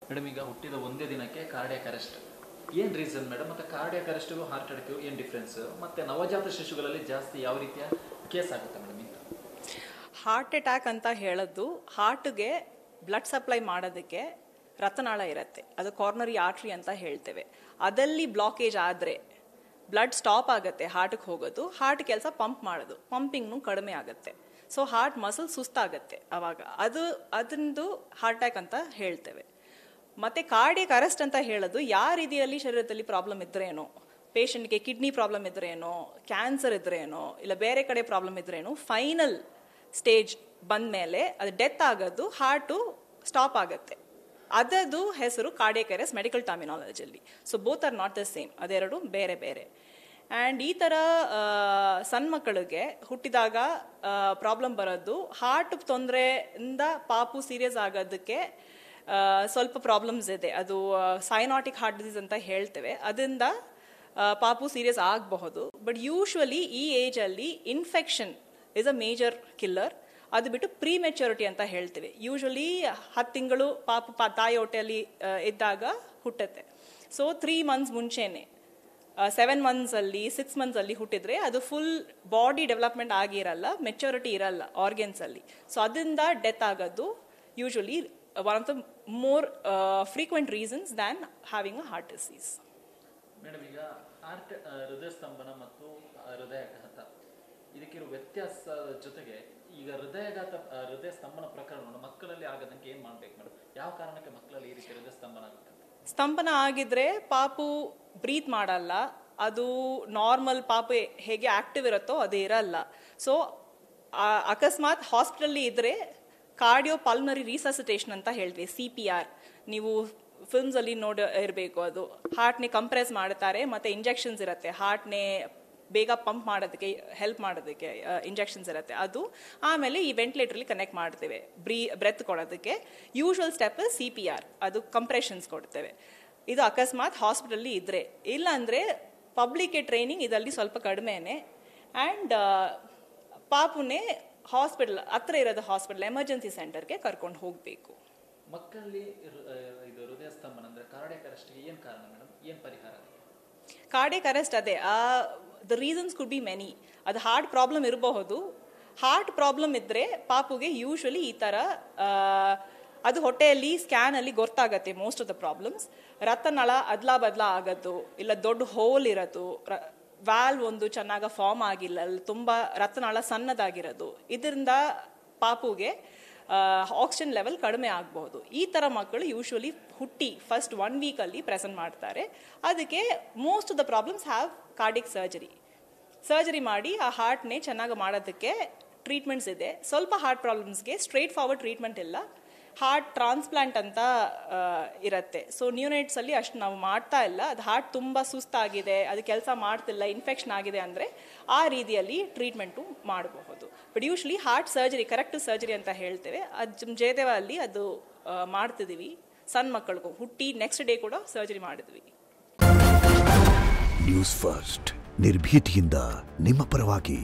Madam, ಈಗ ಹುಟ್ಟಿದ ಒಂದೇ ದಿನಕ್ಕೆ ಕಾರ್ಡಿಯಾಕ್ ಅರೆಸ್ಟ್, ಏನು ರೀಸನ್ ಮೇಡಮ್? ಮತ್ತು ಕಾರ್ಡಿಯಾಕ್ ಅರೆಸ್ಟ್ಗೂ ಹಾರ್ಟ್ ಅಟ್ಯಾಕ್ಗೂ ಏನು ಡಿಫ್ರೆನ್ಸ್? ಮತ್ತು ನವಜಾತ ಶಿಶುಗಳಲ್ಲಿ ಜಾಸ್ತಿ ಯಾವ ರೀತಿಯ ಕೇಸ್ ಆಗುತ್ತೆ ಮೇಡಮ್? ಇಂತ ಹಾರ್ಟ್ ಅಟ್ಯಾಕ್ ಅಂತ ಹೇಳೋದು ಹಾರ್ಟ್ಗೆ ಬ್ಲಡ್ ಸಪ್ಲೈ ಮಾಡೋದಕ್ಕೆ ರಕ್ತನಾಳ ಇರುತ್ತೆ, ಅದು ಕಾರ್ನರಿ ಆರ್ಟ್ರಿ ಅಂತ ಹೇಳ್ತೇವೆ. ಅದಲ್ಲಿ ಬ್ಲಾಕೇಜ್ ಆದರೆ ಬ್ಲಡ್ ಸ್ಟಾಪ್ ಆಗುತ್ತೆ, ಹಾರ್ಟ್ಗೆ ಹೋಗೋದು, ಹಾರ್ಟ್ ಕೆಲಸ ಪಂಪ್ ಮಾಡೋದು, ಪಂಪಿಂಗ್ನು ಕಡಿಮೆ ಆಗುತ್ತೆ. ಸೊ ಹಾರ್ಟ್ ಮಸಲ್ ಸುಸ್ತಾಗುತ್ತೆ, ಅವಾಗ ಅದೊಂದು ಹಾರ್ಟ್ ಅಟ್ಯಾಕ್ ಅಂತ ಹೇಳ್ತೇವೆ. ಮತ್ತೆ ಕಾರ್ಡಿಯಾಕ್ ಅರೆಸ್ಟ್ ಅಂತ ಹೇಳೋದು ಯಾವ ರೀತಿಯಲ್ಲಿ ಶರೀರದಲ್ಲಿ ಪ್ರಾಬ್ಲಮ್ ಇದ್ರೇನೋ, ಪೇಷಂಟ್ಗೆ ಕಿಡ್ನಿ ಪ್ರಾಬ್ಲಮ್ ಇದ್ರೇನೋ, ಕ್ಯಾನ್ಸರ್ ಇದ್ರೇನೋ, ಇಲ್ಲ ಬೇರೆ ಕಡೆ ಪ್ರಾಬ್ಲಮ್ ಇದ್ರೇನೋ, ಫೈನಲ್ ಸ್ಟೇಜ್ ಬಂದ ಮೇಲೆ ಅದು ಡೆತ್ ಆಗೋದು, ಹಾರ್ಟು ಸ್ಟಾಪ್ ಆಗುತ್ತೆ. ಅದದು ಹೆಸರು ಕಾರ್ಡಿಯಾಕ್ ಅರೆಸ್ಟ್ ಮೆಡಿಕಲ್ ಟರ್ಮಿನಾಲಜಿಯಲ್ಲಿ. So both are not the same, ಅದೆರಡು ಬೇರೆ ಬೇರೆ. ಆ್ಯಂಡ್ ಈ ಥರ ಸಣ್ಣ ಮಕ್ಕಳಿಗೆ ಹುಟ್ಟಿದಾಗ ಪ್ರಾಬ್ಲಮ್ ಬರೋದು, ಹಾರ್ಟ್ ತೊಂದರೆಯಿಂದ ಪಾಪು ಸೀರಿಯಸ್ ಆಗೋದಕ್ಕೆ ಸ್ವಲ್ಪ ಪ್ರಾಬ್ಲಮ್ಸ್ ಇದೆ. ಅದು ಸೈನಾಟಿಕ್ ಹಾರ್ಟ್ ಡಿಸೀಸ್ ಅಂತ ಹೇಳ್ತೇವೆ, ಅದರಿಂದ ಪಾಪು ಸೀರಿಯಸ್ ಆಗಬಹುದು. ಬಟ್ ಯೂಶ್ವಲಿ ಈ ಏಜಲ್ಲಿ infection is a major killer. ಅದು ಬಿಟ್ಟು ಪ್ರೀಮೆಚ್ಯೂರಿಟಿ ಅಂತ ಹೇಳ್ತೇವೆ. ಯೂಶ್ವಲಿ 10 ತಿಂಗಳು ಪಾಪು ತಾಯಿ ಹೊಟ್ಟೆಯಲ್ಲಿ ಇದ್ದಾಗ ಹುಟ್ಟುತ್ತೆ. ಸೊ 3 months ಮುಂಚೆನೆ 7 monthsಲ್ಲಿ 6 monthsಲ್ಲಿ ಹುಟ್ಟಿದ್ರೆ ಅದು ಫುಲ್ ಬಾಡಿ ಡೆವಲಪ್ಮೆಂಟ್ ಆಗಿರಲ್ಲ, ಮೆಚ್ಯೂರಿಟಿ ಇರಲ್ಲ ಆರ್ಗನ್ಸಲ್ಲಿ. ಸೊ ಅದರಿಂದ ಡೆತ್ ಆಗೋದು usually one of the more frequent reasons than having a heart disease. Madam, ಈಗ ಹೃದಯ ಸ್ತಂಭನ ಮತ್ತು ಹೃದಯಾಘಾತ ಇದಕ್ಕಿರೋ ವ್ಯತ್ಯಾಸ ಜೊತೆಗೆ ಈಗ ಹೃದಯ ಸ್ತಂಭನ ಪ್ರಕರಣವನ್ನು ಮಕ್ಕಳಲ್ಲಿ ಆಗದಂಗೆ ಏನು ಮಾಡ್ಬೇಕು ಮೇಡಮ್? ಯಾವ ಕಾರಣಕ್ಕೆ ಮಕ್ಕಳಲ್ಲಿ ಈ ರೀತಿ ಹೃದಯ ಸ್ತಂಭನ ಆಗುತ್ತೆ? ಸ್ತಂಭನ ಆಗಿದ್ರೆ ಪಾಪು ಬ್ರೀತ್ ಮಾಡಲ್ಲ, ಅದು ನಾರ್ಮಲ್ ಪಾಪು ಹೇಗೆ ಆಕ್ಟಿವ್ ಇರುತ್ತೋ ಅದು ಇರಲ್ಲ. ಸೊ ಅಕಸ್ಮಾತ್ ಹಾಸ್ಪಿಟಲ್ ಇದ್ರೆ ಕಾರ್ಡಿಯೋ ಪಲ್ಮನರಿ ರಿಸಸಿಟೇಷನ್ ಅಂತ ಹೇಳ್ತೀವಿ, CPR. ನೀವು ಫಿಲ್ಮ್ಸ್ ಅಲ್ಲಿ ಇರಬೇಕು. ಅದು ಹಾರ್ಟ್ನೇ ಕಂಪ್ರೆಸ್ ಮಾಡ್ತಾರೆ, ಮತ್ತೆ ಇಂಜೆಕ್ಷನ್ಸ್ ಇರುತ್ತೆ, ಹಾರ್ಟ್ನೇ ಬೇಗ ಪಂಪ್ ಮಾಡೋದಕ್ಕೆ ಹೆಲ್ಪ್ ಮಾಡೋದಕ್ಕೆ ಇಂಜೆಕ್ಷನ್ಸ್ ಇರುತ್ತೆ. ಅದು ಆಮೇಲೆ ಈ ವೆಂಟಿಲೇಟರ್ಲಿ ಕನೆಕ್ಟ್ ಮಾಡ್ತೇವೆ ಬ್ರೆತ್ ಕೊಡೋದಕ್ಕೆ. ಯೂಶುವಲ್ ಸ್ಟೆಪ್ CPR, ಅದು ಕಂಪ್ರೆಷನ್ಸ್ ಕೊಡ್ತೇವೆ. ಇದು ಅಕಸ್ಮಾತ್ ಹಾಸ್ಪಿಟಲ್ಲಿ ಇದ್ರೆ. ಇಲ್ಲ ಅಂದರೆ ಪಬ್ಲಿಕ್ಗೆ ಟ್ರೈನಿಂಗ್ ಇದರಲ್ಲಿ ಸ್ವಲ್ಪ ಕಡಿಮೆನೆ. ಆ್ಯಂಡ್ ಪಾಪುನೇ ಹಾಸ್ಪಿಟಲ್ ಹತ್ರ ಇರೋದು ಹಾಸ್ಪಿಟಲ್ ಎಮರ್ಜೆನ್ಸಿ ಸೆಂಟರ್ಗೆ ಕರ್ಕೊಂಡು ಹೋಗಬೇಕು. ಮಕ್ಕಳಲ್ಲಿ ಇದು ಹೃದಯ ಸ್ತಂಭನ ಅಂದರೆ ಕಾರ್ಡಿಯಾಕ್ ಅರೆಸ್ಟ್ಗೆ ಏನು ಕಾರಣ ಮೇಡಮ್? ಏನು ಪರಿಹಾರ? ಕಾರ್ಡಿಯಾಕ್ ಅರೆಸ್ಟ್ ಅದೇ, the reasons could be many. ಅದು ಹಾರ್ಟ್ ಪ್ರಾಬ್ಲಮ್ ಇರಬಹುದು. ಹಾರ್ಟ್ ಪ್ರಾಬ್ಲಮ್ ಇದ್ದರೆ ಪಾಪುಗೆ ಯೂಶ್ವಲಿ ಈ ಥರ ಅದು ಹೊಟ್ಟೆಯಲ್ಲಿ ಸ್ಕ್ಯಾನಲ್ಲಿ ಗೊತ್ತಾಗತ್ತೆ ಮೋಸ್ಟ್ ಆಫ್ ದ ಪ್ರಾಬ್ಲಮ್ಸ್. ರಕ್ತನಾಳ ಅದ್ಲಾ ಬದ್ಲಾ ಆಗೋದು, ಇಲ್ಲ ದೊಡ್ಡ ಹೋಲ್ ಇರೋದು, ವ್ಯಾಲ್ವ್ ಒಂದು ಚೆನ್ನಾಗಿ ಫಾರ್ಮ್ ಆಗಿಲ್ಲ, ತುಂಬ ರಕ್ತನಾಳ ಸಣ್ಣದಾಗಿರೋದು, ಇದರಿಂದ ಪಾಪುಗೆ ಆಕ್ಸಿಜನ್ ಲೆವೆಲ್ ಕಡಿಮೆ ಆಗಬಹುದು. ಈ ಥರ ಮಕ್ಕಳು ಯೂಶ್ವಲಿ ಹುಟ್ಟಿ ಫಸ್ಟ್ 1 weekಲ್ಲಿ ಪ್ರೆಸೆಂಟ್ ಮಾಡ್ತಾರೆ. ಅದಕ್ಕೆ most of the problems have cardiac surgery ಮಾಡಿ ಆ ಹಾರ್ಟ್ನೇ ಚೆನ್ನಾಗಿ ಮಾಡೋದಕ್ಕೆ ಟ್ರೀಟ್ಮೆಂಟ್ಸ್ ಇದೆ. ಸ್ವಲ್ಪ ಹಾರ್ಟ್ ಪ್ರಾಬ್ಲಮ್ಸ್ಗೆ ಸ್ಟ್ರೇಟ್ ಫಾರ್ವರ್ಡ್ ಟ್ರೀಟ್ಮೆಂಟ್ ಇಲ್ಲ, ಹಾರ್ಟ್ ಟ್ರಾನ್ಸ್ಪ್ಲಾಂಟ್ ಅಂತ ಇರುತ್ತೆ. ಸೊ ನ್ಯೂನೇಟ್ಸಲ್ಲಿ ಅಷ್ಟು ನಾವು ಮಾಡ್ತಾ ಇಲ್ಲ. ಅದು ಹಾರ್ಟ್ ತುಂಬ ಸುಸ್ತಾಗಿದೆ, ಅದು ಕೆಲಸ ಮಾಡ್ತಿಲ್ಲ, ಇನ್ಫೆಕ್ಷನ್ ಆಗಿದೆ ಅಂದರೆ ಆ ರೀತಿಯಲ್ಲಿ ಟ್ರೀಟ್ಮೆಂಟು ಮಾಡಬಹುದು. But usually heart surgery, correct surgery ಅಂತ ಹೇಳ್ತೇವೆ, ಅದು ಜಯದೇವಲ್ಲಿ ಅದು ಮಾಡ್ತಿದ್ದೀವಿ. ಸಣ್ಣ ಮಕ್ಕಳಿಗೂ ಹುಟ್ಟಿ ನೆಕ್ಸ್ಟ್ ಡೇ ಕೂಡ ಸರ್ಜರಿ ಮಾಡಿದ್ವಿ. ನ್ಯೂಸ್ ಫಸ್ಟ್, ನಿರ್ಭೀತಿಯಿಂದ ನಿಮ್ಮ ಪರವಾಗಿ.